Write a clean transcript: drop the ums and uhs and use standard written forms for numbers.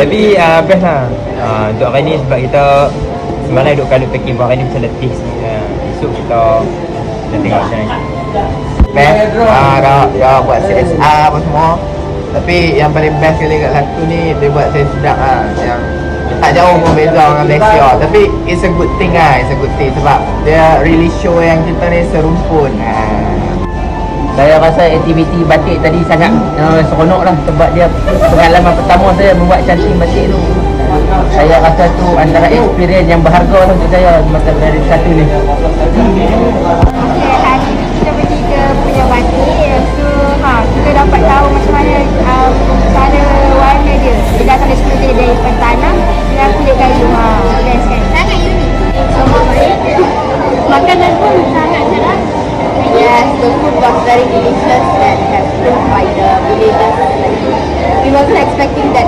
Tapi best lah untuk hari ni sebab kita semalam duduk kalut packing pun hari ni macam letih sikit. Esok kita tengok macam ni. Best dah buat CSR apa semua. Tapi yang paling best sekali kat satu ni dia buat saya sedap lah. Yang tak jauh pun beza dengan Malaysia. Tapi it's a good thing lah, it's a good thing sebab dia really show yang kita ni serumpun. Saya rasa aktiviti batik tadi sangat seronok lah sebab dia pengalaman pertama saya membuat canting batik tu. Saya rasa tu antara experience yang berharga lah untuk saya masa dari satu ni. Hari ni kita pergi ke punya batik, so kita dapat tahu macam mana cara warna dia. Dia dah kena seperti dari tanah dan kulit kayu. Best kan? Sangat unik. Semua baik. Makanan pun sangat sedap. Yes, the food was very delicious and has proved by the villagers. We wasn't expecting that.